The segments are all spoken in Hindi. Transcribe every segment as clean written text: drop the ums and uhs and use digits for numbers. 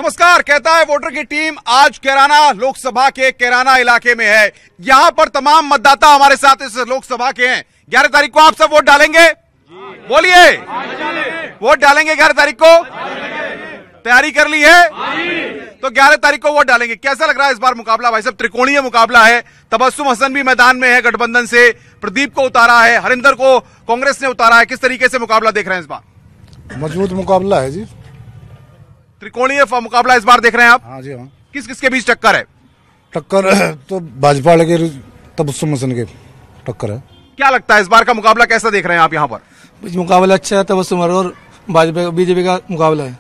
नमस्कार, कहता है वोटर की टीम आज कैराना लोकसभा के कैराना इलाके में है। यहां पर तमाम मतदाता हमारे साथ इस लोकसभा के हैं। 11 तारीख को आप सब वोट डालेंगे? बोलिए, वोट डालेंगे 11 तारीख को? तैयारी कर ली है? तो 11 तारीख को वोट डालेंगे। कैसा लग रहा है इस बार मुकाबला? भाई साहब, त्रिकोणीय मुकाबला है। तबस्सुम हसन भी मैदान में है गठबंधन से, प्रदीप को उतारा है, हरिंदर को कांग्रेस ने उतारा है। किस तरीके से मुकाबला देख रहे हैं इस बार? मजबूत मुकाबला है जी, त्रिकोणीय मुकाबला इस बार देख रहे हैं आप? हाँ जी हाँ। किस किस के बीच टक्कर है? टक्कर तो भाजपा के तबस्सुम हसन के टक्कर है। क्या लगता है इस बार का मुकाबला कैसा देख रहे हैं आप यहाँ पर? मुकाबला अच्छा है, तबस्सुम और बीजेपी का मुकाबला है।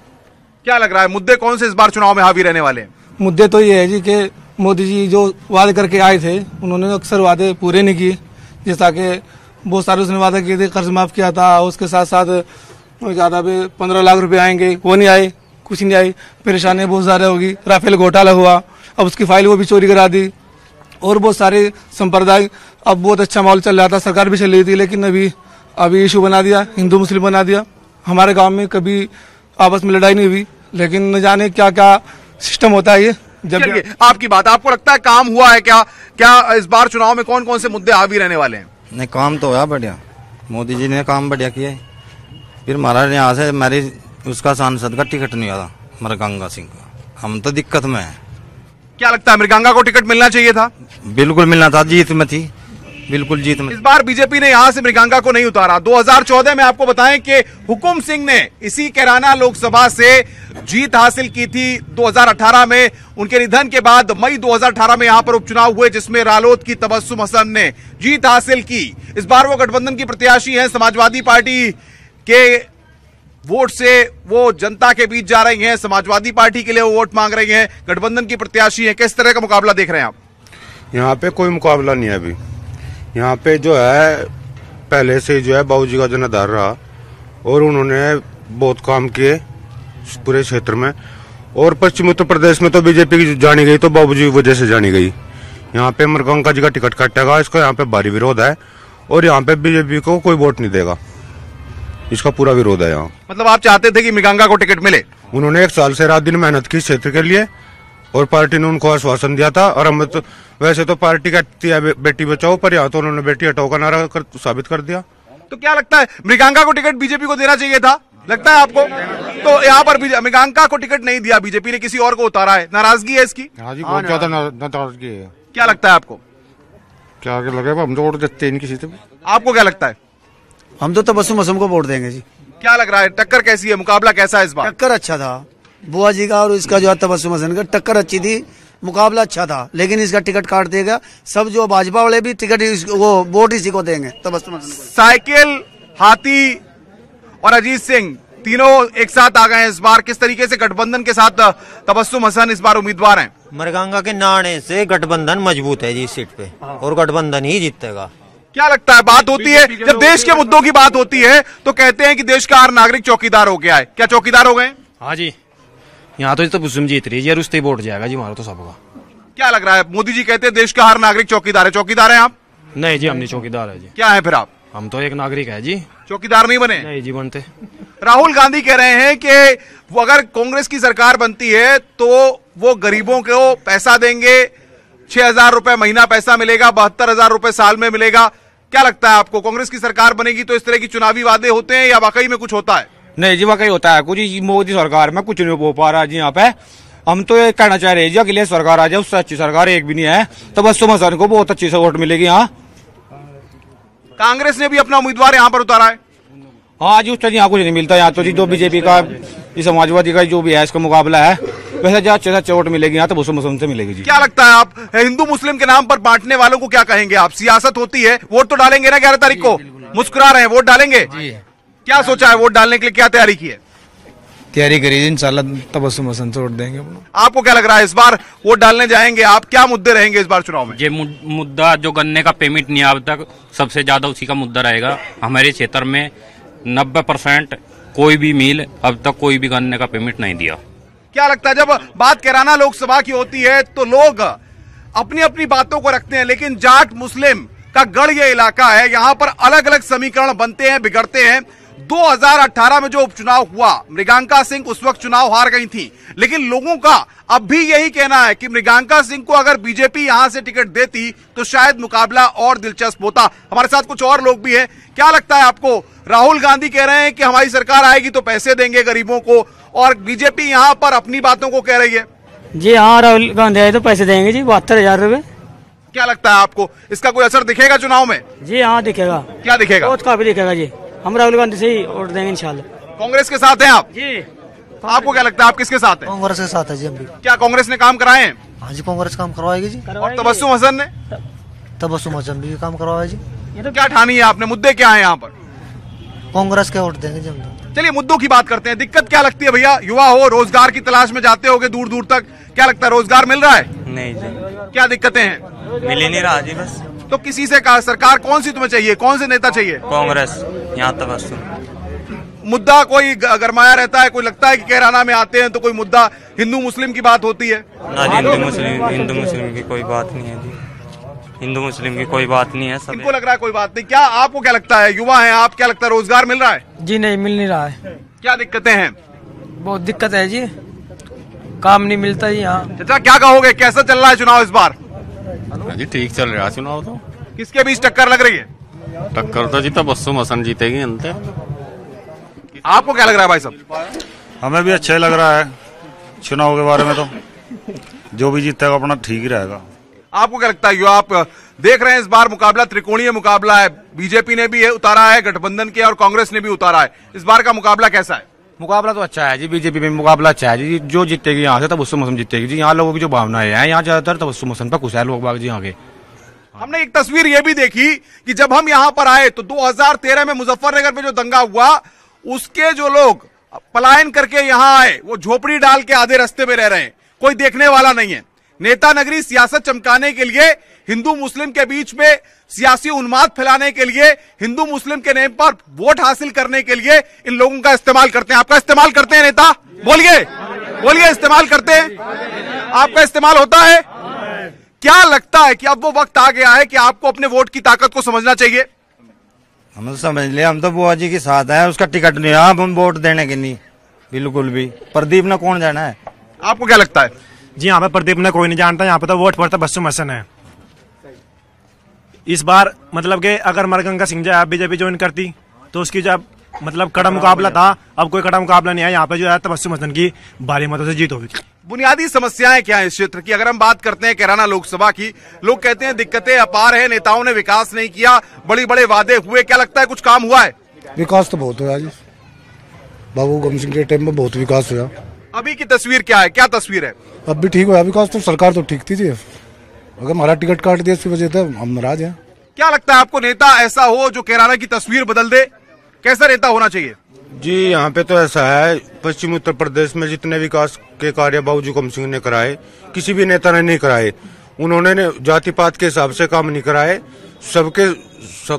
क्या लग रहा है मुद्दे कौन से इस बार चुनाव में हावी रहने वाले हैं? मुद्दे तो ये है जी कि मोदी जी जो वादे करके आए थे उन्होंने अक्सर वादे पूरे नहीं किए। जैसा कि बहुत सारे उसने वादा किए थे, कर्ज माफ किया था, उसके साथ साथ ज्यादा भी 15 लाख रुपए आएंगे, वो नहीं आए, कुछ नहीं आई। परेशानी बहुत ज्यादा होगी। राफेल घोटाला हुआ, अब उसकी फाइल वो भी चोरी करा दी, और बहुत सारे संप्रदाय। अब बहुत अच्छा माहौल चल रहा था, सरकार भी चल रही थी, लेकिन अभी इशू बना दिया, हिंदू मुस्लिम बना दिया। हमारे गांव में कभी आपस में लड़ाई नहीं हुई, लेकिन न जाने क्या क्या सिस्टम होता है ये। जब आपकी बात, आपको लगता है काम हुआ है क्या? क्या इस बार चुनाव में कौन कौन से मुद्दे हावी रहने वाले हैं? नहीं, काम तो है बढ़िया, मोदी जी ने काम बढ़िया किया है। फिर महाराज यहाँ से मेरी उसका सांसद का टिकट नहीं आता, मृगंगा सिंह का। हम तो दिक्कत में है। क्या लगता है मृगंगा को टिकट मिलना चाहिए था? बिल्कुल मिलना था, जीत में थी, बिल्कुल जीत में। इस बार बीजेपी ने यहां से मृगंगा को नहीं उतारा। 2014 में आपको बताएं कि हुकुम सिंह ने इसी कैराना लोकसभा से जीत हासिल की थी। 2018 में उनके निधन के बाद मई 2018 में यहां पर उपचुनाव हुए, जिसमें रालोद की तबस्सुम हसन ने जीत हासिल की। इस बार वो गठबंधन की प्रत्याशी हैं। समाजवादी पार्टी के वोट से वो जनता के बीच जा रही हैं, समाजवादी पार्टी के लिए वो वोट मांग रही हैं, गठबंधन की प्रत्याशी हैं। किस तरह का मुकाबला देख रहे हैं आप? यहाँ पे कोई मुकाबला नहीं है अभी। यहाँ पे जो है पहले से जो है बाबूजी का जनाधार रहा, और उन्होंने बहुत काम किए पूरे क्षेत्र में। और पश्चिमी उत्तर प्रदेश में तो बीजेपी की जानी गई, तो बाबूजी की वजह से जानी गई। यहाँ पे मृगंगा जी का टिकट कटेगा, इसका यहाँ पे भारी विरोध है, और यहाँ पे बीजेपी को कोई वोट नहीं देगा, इसका पूरा विरोध है यहाँ। मतलब आप चाहते थे कि मृगंगा को टिकट मिले? उन्होंने 1 साल से रात दिन मेहनत की क्षेत्र के लिए, और पार्टी ने उनको आश्वासन दिया था। और हम तो वैसे तो पार्टी कहती है बेटी बचाओ, पर यहाँ तो उन्होंने बेटी हटाओ का नारा साबित कर दिया। तो क्या लगता है मृगंगा को टिकट बीजेपी को देना चाहिए था, लगता है आपको? तो यहाँ पर मृगंगा को टिकट नहीं दिया, बीजेपी ने किसी और को उतारा है। नाराजगी है इसकी? हाँ जी, बहुत ज्यादा नाराजगी है। क्या लगता है आपको? क्या लगेगा, हम तो वोट देते हैं किसी से। आपको क्या लगता है? हम तो तबस्सुम हसन को वोट देंगे जी। क्या लग रहा है टक्कर कैसी है, मुकाबला कैसा है इस बार? टक्कर अच्छा था, बुआ जी का और इसका जो है तबस्सुम हसन का टक्कर अच्छी थी, मुकाबला अच्छा था। लेकिन इसका टिकट काट देगा सब, जो भाजपा वाले भी टिकट वो वोट इसी को देंगे, तबस्सुम हसन को। साइकिल, हाथी और अजीत सिंह तीनों एक साथ आ गए हैं इस बार। किस तरीके से गठबंधन के साथ तबस्सुम हसन इस बार उम्मीदवार हैं? मृगंगा के नाणे से गठबंधन मजबूत है जी इस सीट पे, और गठबंधन ही जीतेगा। क्या लगता है? बात होती है जब देश के मुद्दों की बात होती है तो कहते हैं कि देश का हर नागरिक चौकीदार हो गया है। क्या चौकीदार हो गए? हाँ जी, यहाँ तो तबस्सुम जीत रही है, रुस्ते वोट जाएगा जी हमारा तो सबका। क्या लग रहा है? मोदी जी कहते हैं देश का हर नागरिक चौकीदार है। चौकीदार हैं आप? नहीं जी, हम नहीं चौकीदार है जी। क्या है फिर आप? हम तो एक नागरिक है जी। चौकीदार नहीं बने? नहीं जी, बनते। राहुल गांधी कह रहे हैं कि वो अगर कांग्रेस की सरकार बनती है तो वो गरीबों को पैसा देंगे, 6,000 रुपए महीना पैसा मिलेगा, 72,000 रुपए साल में मिलेगा। क्या लगता है आपको, कांग्रेस की सरकार बनेगी तो इस तरह की चुनावी वादे होते हैं या वाकई में कुछ होता है? नहीं जी, वाकई होता है कुछ। मोदी सरकार में कुछ नहीं हो पा रहा जी यहाँ पे। हम तो ये कहना चाह रहे हैं जी, अखिलेश सरकार आ जाए, उससे अच्छी सरकार एक भी नहीं है। तबस्सुम हसन को बहुत अच्छी से वोट मिलेगी यहाँ। कांग्रेस ने भी अपना उम्मीदवार यहाँ पर उतारा है। हाँ जी, उससे यहाँ कुछ नहीं मिलता। यहाँ तो जी जो बीजेपी का, समाजवादी का जो भी है इसका मुकाबला है, वैसे जो अच्छे से अच्छे वोट मिलेगी यहाँ, तबस्सुम हसन से मिलेगी जी। क्या लगता है आप हिंदू मुस्लिम के नाम पर बांटने वालों को क्या कहेंगे आप? सियासत होती है, वोट तो डालेंगे ना 11 तारीख को? मुस्कुरा रहे हैं, वोट डालेंगे? क्या सोचा है वोट डालने के लिए, क्या तैयारी की है? तैयारी करिए इंशाल्लाह, तबस्सुम हसन से वोट देंगे। आपको क्या लग रहा है इस बार वोट डालने जाएंगे आप, क्या मुद्दे रहेंगे इस बार चुनाव में? ये मुद्दा जो गन्ने का पेमेंट नहीं अब तक, सबसे ज्यादा उसी का मुद्दा रहेगा। हमारे क्षेत्र में 90% कोई भी मिल अब तक कोई भी गन्ने का पेमेंट नहीं दिया। क्या लगता है जब बात कैराना लोकसभा की होती है तो लोग अपनी अपनी बातों को रखते हैं, लेकिन जाट मुस्लिम का गढ़ ये इलाका है, यहाँ पर अलग अलग समीकरण बनते हैं, बिगड़ते हैं। 2018 में जो उपचुनाव हुआ, मृगांका सिंह उस वक्त चुनाव हार गई थी, लेकिन लोगों का अब भी यही कहना है कि मृगांका सिंह को अगर बीजेपी यहां से टिकट देती तो शायद मुकाबला और दिलचस्प होता। हमारे साथ कुछ और लोग भी हैं। क्या लगता है आपको? राहुल गांधी कह रहे हैं कि हमारी सरकार आएगी तो पैसे देंगे गरीबों को, और बीजेपी यहां पर अपनी बातों को कह रही है। जी हाँ, राहुल गांधी आए तो पैसे देंगे जी, 72,000 रुपए। क्या लगता है आपको, इसका कोई असर दिखेगा चुनाव में? जी हाँ दिखेगा। क्या दिखेगा? बहुत काफी दिखेगा जी। हम राहुल गांधी से ही वोट देंगे इंशाल्लाह। कांग्रेस के साथ हैं आप? जी। आपको क्या लगता है, आप किसके साथ हैं? कांग्रेस के साथ है जी हम भी। क्या कांग्रेस ने काम कराए हैं? हाँ जी, कांग्रेस काम करवाएगी जी। और तबस्सुम हसन ने? तबस्सुम हसन भी काम करवाया जी। ये तो क्या ठानी है आपने, मुद्दे क्या है यहाँ पर? कांग्रेस के वोट देंगे जी हम तो। चलिए मुद्दों की बात करते हैं। दिक्कत क्या लगती है भैया? युवा हो, रोजगार की तलाश में जाते होगे दूर दूर तक, क्या लगता है रोजगार मिल रहा है? नहीं जी। क्या दिक्कते हैं? मिल ही नहीं रहा जी बस। तो किसी से कहा, सरकार कौन सी तुम्हें चाहिए, कौन से नेता चाहिए? कांग्रेस यहाँ तबस्सुम। मुद्दा कोई गरमाया रहता है, कोई लगता है कि कैराना में आते हैं तो कोई मुद्दा हिंदू मुस्लिम की बात होती है? ना जी, हिंदू मुस्लिम की कोई बात नहीं है जी। हिंदू मुस्लिम की कोई बात नहीं है। सब इनको लग रहा है कोई बात नहीं। क्या आपको क्या लगता है, युवा हैं आप, क्या लगता है रोजगार मिल रहा है? जी नहीं, मिल नहीं रहा है। क्या दिक्कतें हैं? बहुत दिक्कत है जी, काम नहीं मिलता जी यहाँ। चाचा क्या कहोगे, कैसा चल रहा है चुनाव इस बार? जी ठीक चल रहा है चुनाव तो। किसके बीच टक्कर लग रही है? टक्कर तो जी तबस्सुम हसन जीतेगी अंत। आपको क्या लग रहा है भाई साहब? हमें भी अच्छा ही लग रहा है चुनाव के बारे में, तो जो भी जीतेगा अपना ठीक ही रहेगा। आपको क्या लगता है? आप देख रहे हैं इस बार मुकाबला त्रिकोणीय मुकाबला है, बीजेपी ने भी उतारा है गठबंधन के और कांग्रेस ने भी उतारा है। इस बार का मुकाबला कैसा है? मुकाबला तो अच्छा है जी, बीजेपी में मुकाबला अच्छा है जी। जो जीतेगी यहाँ से तबस्सुम हसन जीतेगी जी। यहाँ लोगों की जो भावनाएं हैं, यहाँ ज्यादातर तबस्सुम हसन पर खुश है लोग बाग जी यहाँ के। हमने एक तस्वीर ये भी देखी कि जब हम यहाँ पर आए तो 2013 में मुजफ्फरनगर में जो दंगा हुआ, उसके जो लोग पलायन करके यहाँ आए वो झोपड़ी डाल के आधे रास्ते में रह रहे हैं, कोई देखने वाला नहीं है। नेता नगरी सियासत चमकाने के लिए, हिंदू मुस्लिम के बीच में सियासी उन्माद फैलाने के लिए, हिंदू मुस्लिम के नेम पर वोट हासिल करने के लिए इन लोगों का इस्तेमाल करते हैं। आपका इस्तेमाल करते हैं नेता? बोलिए बोलिए, इस्तेमाल करते हैं? आपका इस्तेमाल होता है? क्या लगता है कि अब वो वक्त आ गया है कि आपको अपने वोट की ताकत को समझना चाहिए? हम समझ लिया, हम तो बुआ जी के साथ हैं, उसका टिकट नहीं है, हम वोट देने के नहीं बिल्कुल भी। प्रदीप ने कौन जाना है? आपको क्या लगता है? जी यहाँ पे प्रदीप ने कोई नहीं जानता, यहाँ पे तो वोट पड़ता तबस्सुम हसन है इस बार। मतलब कि अगर मृगांका सिंह जो है बीजेपी ज्वाइन करती तो उसकी जो मतलब कड़ा मुकाबला था, अब कोई कड़ा मुकाबला नहीं है। यहाँ पे जो है तबस्सुम हसन की भारी मतों से जीत होगी। बुनियादी समस्याएं क्या है इस क्षेत्र की? अगर हम बात करते हैं कैराना लोकसभा की, लोग कहते हैं दिक्कतें अपार है, नेताओं ने विकास नहीं किया, बड़े बड़े वादे हुए। क्या लगता है कुछ काम हुआ है? विकास तो बहुत हुआ जी, बाबू गम सिंह के टाइम में बहुत विकास हुआ। अभी की तस्वीर क्या है, क्या तस्वीर है? अब भी ठीक हुआ विकास, तो सरकार तो ठीक थी जी, अगर हमारा टिकट काट दिया इसकी वजह से हम नाराज हैं। क्या लगता है आपको, नेता ऐसा हो जो कैराना की तस्वीर बदल दे? कैसा नेता होना चाहिए? जी यहाँ पे तो ऐसा है, पश्चिम उत्तर प्रदेश में जितने विकास के कार्य बाबूजी गम सिंह ने कराए, किसी भी नेता ने नहीं कराए। उन्होंने जाति पात के हिसाब से काम नहीं कराए, सबके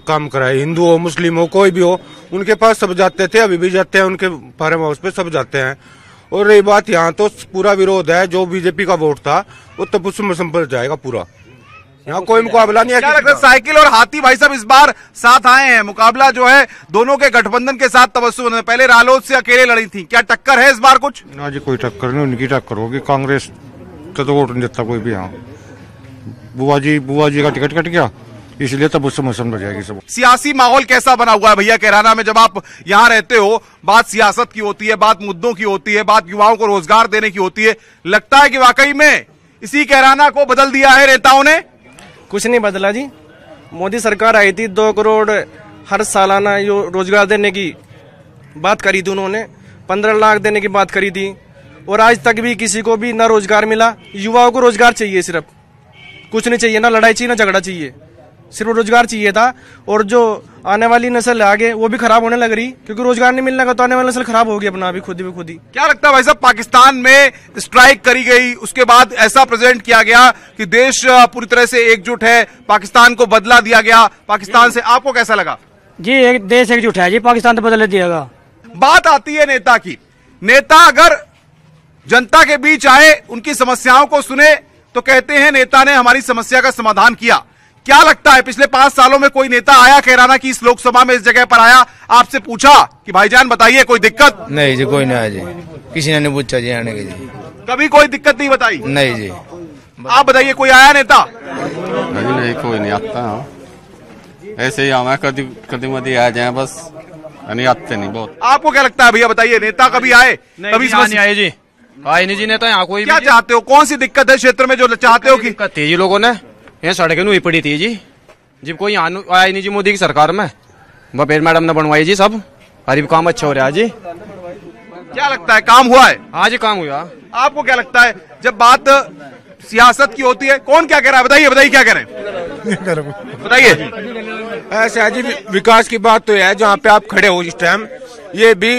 काम कराए। हिंदू हो, मुस्लिम हो, कोई भी हो, उनके पास सब जाते थे, अभी भी जाते हैं, उनके फार्म हाउस पे सब जाते हैं। और रही बात, यहाँ तो पूरा विरोध है, जो बीजेपी का वोट था वो तबस्सुम हसन पर जाएगा पूरा। यहाँ कोई मुकाबला नहीं है। क्या लगता है साइकिल और हाथी भाई साहब इस बार साथ आए हैं? मुकाबला जो है दोनों के गठबंधन के साथ तबस्सुम, पहले रालोद से अकेले लड़ी थी, क्या टक्कर है इस बार कुछ? ना जी कोई टक्कर नहीं, उनकी टक्कर होगी। कांग्रेस तो वोट नहीं देता कोई भी यहाँ। बुआ जी का टिकट कट गया, इसलिए तबस्सुम हसन बजाएगी सब। सियासी माहौल कैसा बना हुआ है भैया कैराना में? जब आप यहाँ रहते हो, बात सियासत की होती है, बात मुद्दों की होती है, बात युवाओं को रोजगार देने की होती है। लगता है कि वाकई में इसी कैराना को बदल दिया है नेताओं ने? कुछ नहीं बदला जी। मोदी सरकार आई थी, 2 करोड़ हर सालाना जो रोजगार देने की बात करी थी उन्होंने, 15 लाख देने की बात करी थी, और आज तक भी किसी को भी ना रोजगार मिला। युवाओं को रोजगार चाहिए, सिर्फ कुछ नहीं चाहिए, ना लड़ाई चाहिए ना झगड़ा चाहिए, सिर्फ रोजगार चाहिए था। और जो आने वाली नस्ल आगे वो भी खराब होने लग रही, क्योंकि रोजगार नहीं मिलने का तो आने वाली नस्ल खराब होगी अपना भी खुद ही। क्या लगता है भाई साहब, पाकिस्तान में स्ट्राइक करी गई, उसके बाद ऐसा प्रेजेंट किया गया कि देश पूरी तरह से एकजुट है, पाकिस्तान को बदला दिया गया पाकिस्तान से, आपको कैसा लगा? जी एक देश एकजुट है जी, पाकिस्तान तो बदल दिएगा। बात आती है नेता की, नेता अगर जनता के बीच आए, उनकी समस्याओं को सुने तो कहते हैं नेता ने हमारी समस्या का समाधान किया। क्या लगता है पिछले 5 सालों में कोई नेता आया कैराना की इस लोकसभा में इस जगह पर आया, आपसे पूछा कि भाईजान बताइए कोई दिक्कत? नहीं जी, कोई नहीं आया जी, किसी ने नहीं पूछा जी आने के जी। कभी कोई दिक्कत नहीं बताई? नहीं जी। आप बताइए कोई आया नेता? नहीं, कोई नहीं आता। ऐसे ही हमें कभी कभी मधी आ जाए बस, नहीं आते नहीं बहुत। आपको क्या लगता है भैया बताइए, नेता कभी आए? कभी नहीं आए जी, आए नहीं जी नेता यहाँ कोई। क्या चाहते हो, कौन सी दिक्कत है क्षेत्र में जो चाहते हो? की थी जी लोगों ने, यहाँ सड़कें हुई पड़ी थी जी, जब कोई यहाँ आया नहीं जी मोदी की सरकार में, बपेर मैडम ने बनवाई जी सब, अरे काम अच्छा हो रहा है जी। क्या लगता है काम हुआ है? हाँ जी काम हुआ। आपको क्या लगता है जब बात सियासत की होती है, कौन क्या कह रहा है? बताइए क्या कह रहे हैं, बताइए। ऐसा है जी, विकास की बात तो है जहाँ पे आप खड़े हो इस टाइम, ये भी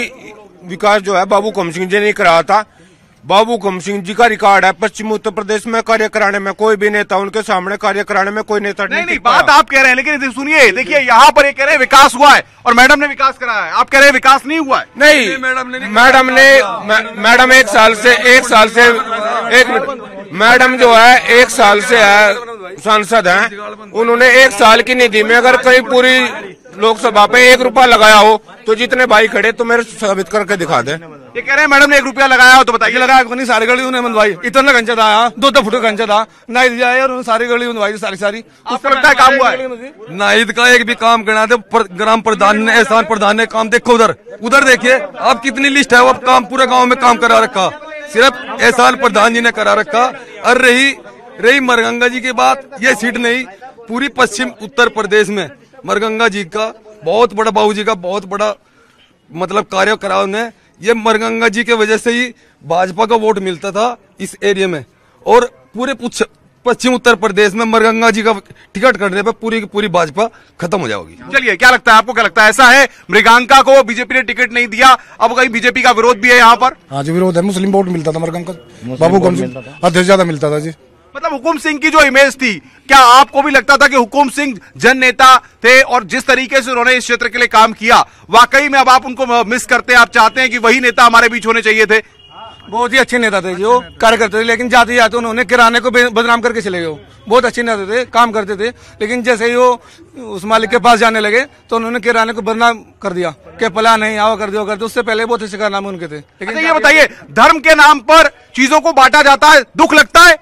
विकास जो है बाबू कम सिंह जी ने कराया था। बाबू कम सिंह जी का रिकॉर्ड है पश्चिम उत्तर प्रदेश में कार्य कराने में, कोई भी नेता उनके सामने कार्य कराने में कोई नेता नहीं बात आप कह रहे हैं, लेकिन सुनिए, देखिए यहाँ पर ये कह रहे हैं विकास हुआ है और मैडम ने विकास कराया है, आप कह रहे हैं विकास नहीं हुआ है। नहीं, मैडम एक साल से मैडम जो है 1 साल से है सांसद हैं, उन्होंने 1 साल की निधि में अगर कहीं पूरी लोकसभा पे 1 रुपया लगाया हो तो जितने भाई खड़े तो मेरे साबित करके दिखा दे। ये कह रहे हैं मैडम ने 1 रुपया लगाया हो तो बताइए। लगाया नहीं, सारी गली उन्हें बनवाई, इतना गंजा था, 2 फुट गंजा था, नाइद जाए और सारी गली बनवाई सारी। आपको लगता है काम हुआ है? नाइद का एक भी काम करना थे, ग्राम प्रधान ने, एहसान प्रधान ने काम, देखो उधर देखिए आप कितनी लिस्ट है, वो काम पूरे गाँव में काम करा रखा, सिर्फ एहसान प्रधान जी ने करा रखा। और रही मरगंगा जी की बात, ये सीट नहीं, पूरी पश्चिम उत्तर प्रदेश में मरगंगा जी का बहुत बड़ा, बाबू जी का बहुत बड़ा मतलब कार्य करा उन्हें। ये मरगंगा जी के वजह से ही भाजपा का वोट मिलता था इस एरिया में, और पूरे पश्चिम उत्तर प्रदेश में मरगंगा जी का टिकट करने पे पूरी की पूरी भाजपा खत्म हो जाएगी। चलिए, क्या लगता है आपको, क्या लगता है ऐसा है मृगांका को बीजेपी ने टिकट नहीं दिया, अब कहीं बीजेपी का विरोध भी है यहाँ पर? हाँ जी, विरोध है, मुस्लिम वोट मिलता था मरगंका, बाबू कम सिंह अध्यक्ष ज्यादा मिलता था जी। मतलब हुकुम सिंह की जो इमेज थी, क्या आपको भी लगता था कि हुकुम सिंह जन नेता थे और जिस तरीके से उन्होंने इस क्षेत्र के लिए काम किया, वाकई में अब आप उनको मिस करते हैं, आप चाहते हैं कि वही नेता हमारे बीच होने चाहिए थे? बहुत ही अच्छे नेता थे जो कार्य करते थे, लेकिन जाते जाते उन्होंने किराने को बदनाम करके चले गए। बहुत अच्छे नेता थे, काम करते थे, लेकिन जैसे ही वो उस मालिक के पास जाने लगे तो उन्होंने किराने को बदनाम कर दिया कि पला नहीं आओ कर दिया करते। उससे पहले बहुत अच्छे कारनामे उनके थे। लेकिन ये बताइए, धर्म के नाम पर चीजों को बांटा जाता है, दुख लगता है?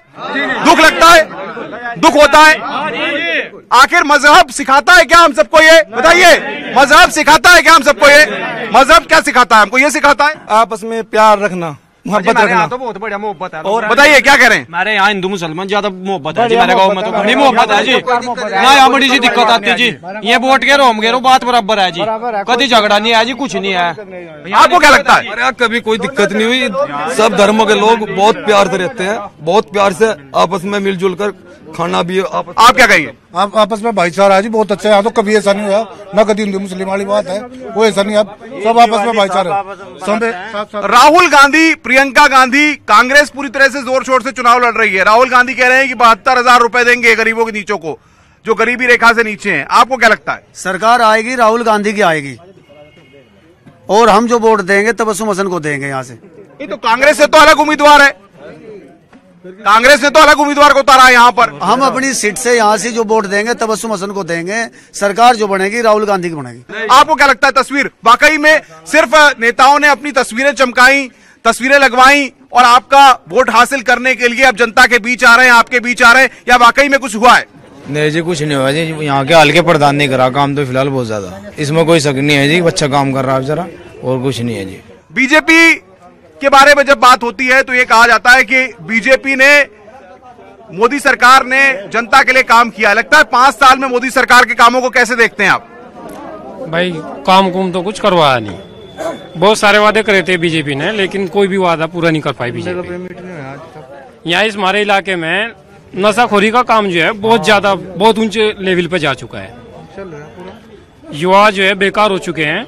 दुख लगता है, दुख होता है। आखिर मजहब सिखाता है क्या हम सबको? ये बताइए, मजहब सिखाता है क्या हम सबको? ये मजहब क्या सिखाता है हमको? ये सिखाता है आपस में प्यार रखना, मोहब्बत रखना। तो बहुत बढ़िया मोहब्बत है। और बताइए क्या कह रहे हैं? हमारे यहाँ हिंदू मुसलमान ज्यादा मोहब्बत है जी, मेरे गाँव में तो बड़ी मोहब्बत है जी, ना यहाँ बड़ी सी दिक्कत आती है जी। ये वोट गेरो हम गेरो बात बराबर है जी, कभी झगड़ा नहीं है जी, कुछ नहीं है। आपको क्या लगता है? अरे कभी कोई दिक्कत नहीं हुई, सब धर्मों के लोग बहुत प्यार से रहते हैं, बहुत प्यार से आपस में मिलजुल कर खाना भी। आप क्या कहिए? आप आपस में भाईचारा है जी, बहुत अच्छा है यहाँ तो, कभी ऐसा नहीं हुआ ना, कभी हिंदू मुस्लिम वाली बात है वो ऐसा नहीं, अब सब आपस में भाईचारा। राहुल गांधी, प्रियंका गांधी, कांग्रेस पूरी तरह से जोर शोर से चुनाव लड़ रही है। राहुल गांधी कह रहे हैं कि 72,000 रुपए देंगे गरीबों के नीचों को, जो गरीबी रेखा से नीचे हैं। आपको क्या लगता है? सरकार आएगी, राहुल गांधी की आएगी, और हम जो वोट देंगे तबस्सुम हसन को देंगे यहाँ से। ये तो कांग्रेस से तो अलग उम्मीदवार है, कांग्रेस ने तो अलग उम्मीदवार को उतारा है यहाँ पर। हम अपनी सीट से यहाँ से जो वोट देंगे तबस्सुम हसन को देंगे, सरकार जो बनेगी राहुल गांधी की बनेगी। आपको क्या लगता है तस्वीर वाकई में सिर्फ नेताओं ने अपनी तस्वीरें चमकाई, तस्वीरें लगवाई और आपका वोट हासिल करने के लिए अब जनता के बीच आ रहे हैं, आपके बीच आ रहे हैं, या वाकई में कुछ हुआ है? नहीं जी, कुछ नहीं हुआ जी, यहाँ के हल्के प्रधान नहीं करा काम तो फिलहाल बहुत ज्यादा, इसमें कोई शक नहीं है जी, अच्छा काम कर रहा है जरा, और कुछ नहीं है जी। बीजेपी के बारे में जब बात होती है तो ये कहा जाता है कि बीजेपी ने, मोदी सरकार ने जनता के लिए काम किया। लगता है 5 साल में मोदी सरकार के कामों को कैसे देखते हैं आप? भाई काम कुम तो कुछ करवाया नहीं, बहुत सारे वादे करे थे बीजेपी ने, लेकिन कोई भी वादा पूरा नहीं कर पाई बीजेपी। यहाँ इस हमारे इलाके में नशाखोरी का काम जो है बहुत ज्यादा, बहुत ऊंचे लेवल पे जा चुका है, युवा जो है बेकार हो चुके हैं।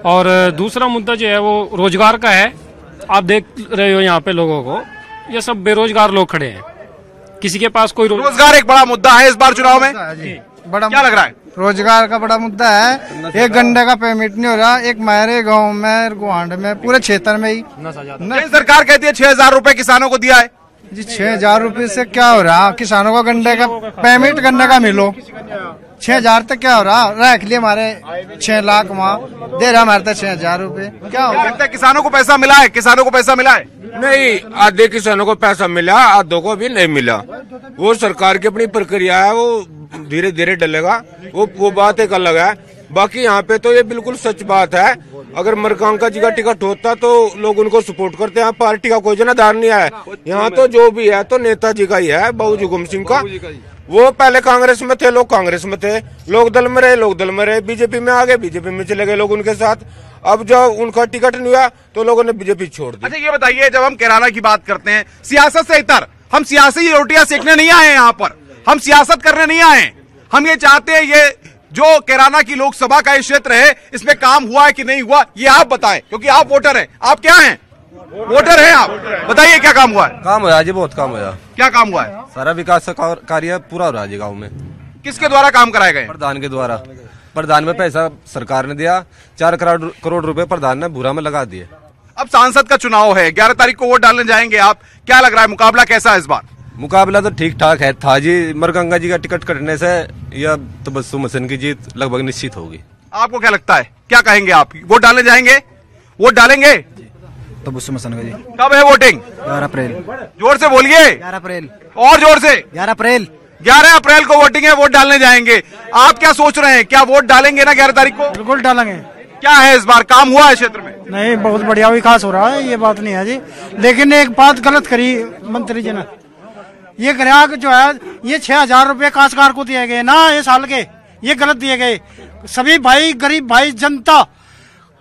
और दूसरा मुद्दा जो है वो रोजगार का है। आप देख रहे हो यहाँ पे लोगों को, ये सब बेरोजगार लोग खड़े हैं, किसी के पास कोई रोजगार एक बड़ा मुद्दा है इस बार चुनाव में। बड़ा क्या लग रहा है? रोजगार का बड़ा मुद्दा है। एक गन्ने का पेमेंट नहीं हो रहा, एक मेरे गांव में, गुहांड में, पूरे क्षेत्र में ही। सरकार कहती है 6,000 रुपए किसानों को दिया है। जी 6,000 रुपये से क्या हो रहा? किसानों को गन्ने का पेमेंट गन्ने का मिलो 6,000 तक क्या हो रहा? रख लिए हमारे 6 लाख वहाँ दे रहा हमारे तक 6,000 रुपये क्या हो लगता है? किसानों को पैसा मिला है? किसानों को पैसा मिला है? नहीं, आधे किसानों को पैसा मिला, आधों को अभी नहीं मिला। वो सरकार की अपनी प्रक्रिया है, वो धीरे धीरे डलेगा, वो बात एक अलग है। बाकी यहाँ पे तो ये बिल्कुल सच बात है। अगर मरकांका जी का टिकट होता तो लोग उनको सपोर्ट करते हैं। पार्टी का कोई जनाधार नहीं है यहाँ, तो जो भी है तो नेताजी का ही है, बाबूजी हुकुम सिंह का। वो पहले कांग्रेस में थे, लोग कांग्रेस में थे, लोग दल में रहे, लोग दल में रहे, बीजेपी में आ गए, बीजेपी में चले गए लोग उनके साथ। अब जब उनका टिकट नहीं हुआ तो लोगों ने बीजेपी छोड़ दी। अच्छा ये बताइए, जब हम कैराना की बात करते हैं, सियासत से इतर हम सियासी रोटियां सेकने नहीं आए यहाँ पर, हम सियासत करने नहीं आए। हम ये चाहते हैं ये जो कैराना की लोकसभा का ये क्षेत्र है, इसमें काम हुआ है कि नहीं हुआ, ये आप बताएं, क्योंकि आप वोटर हैं। आप क्या हैं? वोटर हैं आप। बताइए क्या काम हुआ है? काम हुआ जी, बहुत काम हुआ। क्या काम हुआ है? सारा विकास कार्य पूरा हो रहा है जी गाँव में। किसके द्वारा काम कराए गए? प्रधान के द्वारा। प्रधान में पैसा सरकार ने दिया, 4 करोड़ रुपए प्रधान ने भूरा में लगा दिए। अब सांसद का चुनाव है, 11 तारीख को वोट डालने जाएंगे आप, क्या लग रहा है मुकाबला कैसा है इस बार? मुकाबला तो ठीक ठाक है था जी। मरगंगा जी का टिकट कटने से यह तबस्सुम हसन की जीत लगभग निश्चित होगी। आपको क्या लगता है, क्या कहेंगे आप? वोट डालने जाएंगे? वोट डालेंगे? तबस्सुम हसन का जी। कब है वोटिंग? 11 अप्रैल। जोर से बोलिए। 11 अप्रैल। और जोर से। 11 अप्रैल। 11 अप्रैल को वोटिंग है, वोट डालने जाएंगे। आप क्या सोच रहे हैं, क्या वोट डालेंगे ना 11 तारीख को? बिल्कुल डालेंगे। क्या है इस बार, काम हुआ है क्षेत्र में? नहीं, बहुत बढ़िया विकास हो रहा है, ये बात नहीं है जी। लेकिन एक बात गलत करी मंत्री जी ने, ये ग्राहक जो है ये 6,000 रुपये काश्तकार को दिए गए ना ये साल के, ये गलत दिए गए। सभी भाई, गरीब भाई, जनता,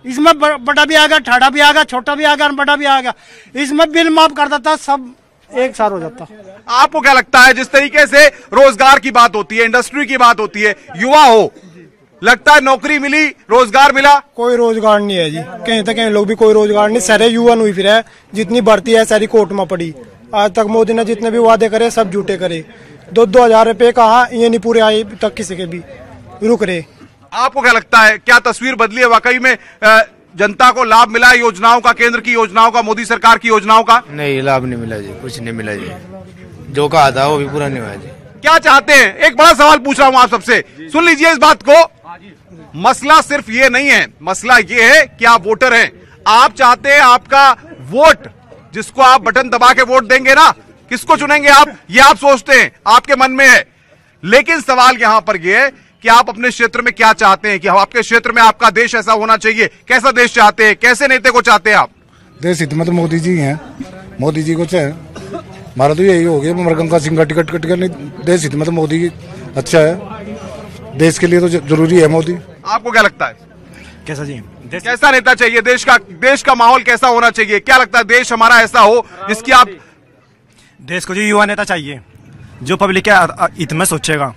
इसमें बड़ा भी आ गया, ठाड़ा भी आ गया, छोटा भी आ गया, बड़ा भी आ गया, इसमें बिल माफ कर देता, सब एक साथ हो जाता। आपको क्या लगता है, जिस तरीके से रोजगार की बात होती है, इंडस्ट्री की बात होती है, युवा हो, लगता है नौकरी मिली, रोजगार मिला? कोई रोजगार नहीं है जी, कहीं तक कहीं लोग भी कोई रोजगार नहीं। सारे युवा हुई फिर है, जितनी भर्ती है सारी कोर्ट में पड़ी। आज तक मोदी ने जितने भी वादे करे सब झूठे करे। 2-2 हजार रुपए कहा, ये नहीं पूरे आए तक किसी के भी, रुक रहे। आपको क्या लगता है, क्या तस्वीर बदली है वाकई में? जनता को लाभ मिला है योजनाओं का, केंद्र की योजनाओं का, मोदी सरकार की योजनाओं का? नहीं, लाभ नहीं मिला जी, कुछ नहीं मिला जी। जो कहा था वो भी पूरा नहीं हुआ जी। क्या चाहते हैं? एक बड़ा सवाल पूछ रहा हूं आप सबसे, सुन लीजिए इस बात को। मसला सिर्फ ये नहीं है, मसला ये है कि आप वोटर हैं। आप चाहते हैं आपका वोट, जिसको आप बटन दबा के वोट देंगे ना, किसको चुनेंगे आप, ये आप सोचते हैं, आपके मन में है। लेकिन सवाल यहां पर यह है कि आप अपने क्षेत्र में क्या चाहते हैं, कि आपके क्षेत्र में आपका देश ऐसा होना चाहिए, कैसा देश चाहते हैं, कैसे नेता को चाहते हैं आप? देश हित में तो मोदी जी हैं, मोदी जी को चाहे। हमारा तो यही हो गया, मरगंगा सिंह का टिकट कट गया। नहीं, देश हित में तो मोदी अच्छा है, देश के लिए तो जरूरी है मोदी। आपको क्या लगता है, कैसा जी, कैसा नेता चाहिए? देश का माहौल कैसा होना चाहिए? क्या लगता है देश हमारा ऐसा हो जिसकी आप? देश को जो युवा नेता चाहिए, जो पब्लिक के हित में सोचेगा,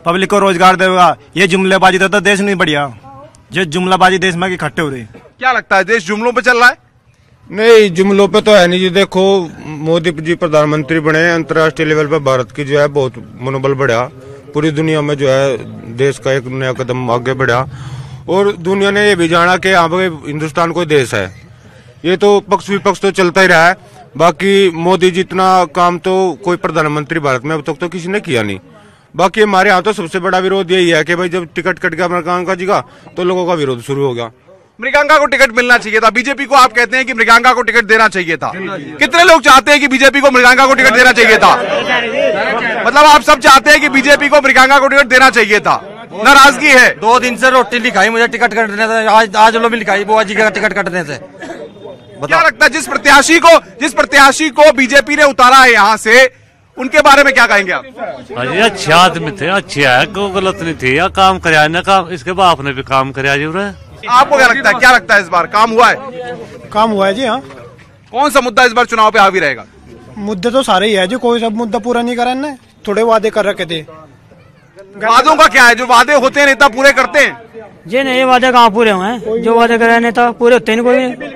पब्लिक को रोजगार देगा। ये जुमलेबाजी तो देश नहीं बढ़िया, जो जुमलाबाजी देश में इकट्ठे हो रही। क्या लगता है देश जुमलों पे चल रहा है? नहीं, जुमलों पे तो है नहीं जी। देखो, मोदी जी प्रधानमंत्री बने, अंतर्राष्ट्रीय लेवल पे भारत की जो है बहुत मनोबल बढ़ा, पूरी दुनिया में जो है देश का एक नया कदम आगे बढ़ा, और दुनिया ने ये भी जाना कि यहाँ पे हिंदुस्तान कोई देश है। ये तो पक्ष विपक्ष तो चलता ही रहा है। बाकी मोदी जी इतना काम तो कोई प्रधानमंत्री भारत में अब तक तो किसी ने किया नहीं। बाकी हमारे यहाँ तो सबसे बड़ा विरोध यही है कि भाई जब टिकट कट गया मृगांका जी का, तो लोगों का विरोध शुरू हो गया। मृगांका को टिकट मिलना चाहिए था, बीजेपी को आप कहते हैं कि मृगांका को टिकट देना चाहिए था। कितने लोग चाहते हैं कि बीजेपी को मृगांका को टिकट देना चाहिए था? मतलब आप सब चाहते हैं कि बीजेपी को मृगांका को टिकट देना चाहिए था, नाराजगी है? 2 दिन से रोटी लिखाई मुझे टिकट कटने से, आज लोग भी लिखाई बुआ जी का टिकट कटने से। क्या लगता है, जिस प्रत्याशी को बीजेपी ने उतारा है यहाँ से, उनके बारे में क्या कहेंगे आप? अरे अच्छे आदमी थे, अच्छे है, कोई गलत नहीं थे, या काम कराया ना, काम इसके बाप ने भी काम कराया जी। आपको क्या लगता है, क्या लगता है इस बार काम हुआ है? काम हुआ है जी। हाँ, कौन सा मुद्दा इस बार चुनाव पे हावी रहेगा? मुद्दे तो सारे ही है जी, कोई सब मुद्दा पूरा नहीं करा इन्हें, थोड़े वादे कर रखे थे। वादों का क्या है, जो वादे होते हैं नेता पूरे करते हैं जी? नहीं, ये वादे कहाँ पूरे हुए हैं? जो वादे करे नेता पूरे होते नहीं कोई।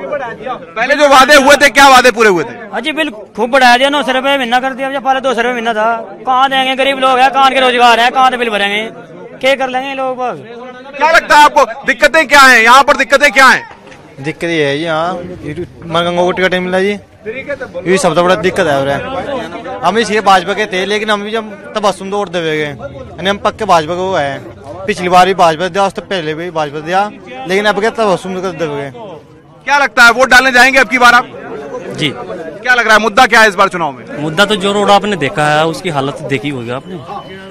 पहले जो वादे हुए थे, क्या वादे पूरे हुए थे? अजी बिल खूब बढ़ाया दिया, 900 रुपये महीना कर दिया, पहले 200 रुपये महीना था। कहाँ देंगे, गरीब लोग है, कहाँ के रोजगार है, कहाँ से बिल भरेंगे, क्या कर लेंगे लोग? क्या लगता है आपको, दिक्कतें क्या है यहाँ पर? दिक्कतें क्या है? दिक्कत ये है जी, हाँ मरगंगा को टिकट नहीं मिला जी, ये सबसे बड़ा दिक्कत है। हम इसलिए भाजपा के थे, लेकिन हम भी जब तबस्सुम तो वोट देवे गए, हम पक्के भाजपा को है। पिछली बार भी भाजपा दिया, उससे पहले भी भाजपा दिया, लेकिन अब क्या तबस्सुम को देवे गए। क्या लगता है वोट डालने जाएंगे अब की बार आप? जी। क्या लग रहा है मुद्दा क्या है इस बार चुनाव में? मुद्दा तो जो रोड आपने देखा है उसकी हालत देखी होगी आपने।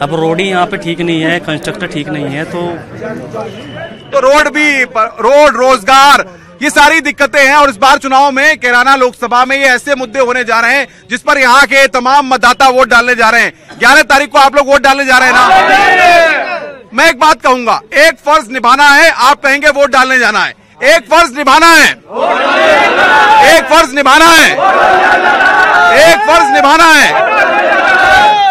अब रोड ही यहाँ पे ठीक नहीं है, कंस्ट्रक्टर ठीक नहीं है, तो रोड भी, रोड, रोजगार, ये सारी दिक्कतें हैं। और इस बार चुनाव में कैराना लोकसभा में ये ऐसे मुद्दे होने जा रहे हैं जिस पर यहाँ के तमाम मतदाता वोट डालने जा रहे हैं। 11 तारीख को आप लोग वोट डालने जा रहे हैं ना? मैं एक बात कहूंगा, एक फर्ज निभाना है, आप कहेंगे वोट डालने जाना है, एक फर्ज निभाना है, एक फर्ज निभाना है, एक फर्ज निभाना है।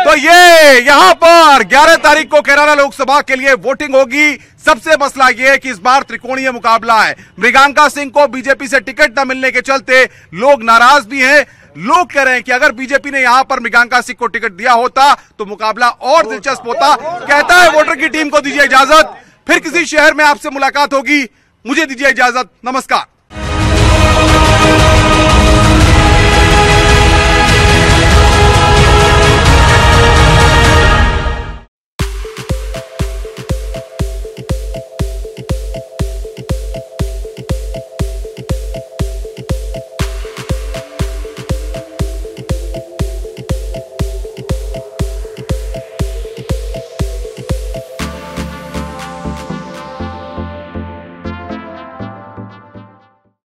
तो ये यहाँ पर 11 तारीख को कैराना लोकसभा के लिए वोटिंग होगी। सबसे मसला ये है कि इस बार त्रिकोणीय मुकाबला है। मृगांका सिंह को बीजेपी से टिकट न मिलने के चलते लोग नाराज भी हैं। लोग कह रहे हैं कि अगर बीजेपी ने यहां पर मृगांका सिंह को टिकट दिया होता तो मुकाबला और दिलचस्प होता। कहता है वोटर की टीम को दीजिए इजाजत, फिर किसी शहर में आपसे मुलाकात होगी। मुझे दीजिए इजाजत, नमस्कार।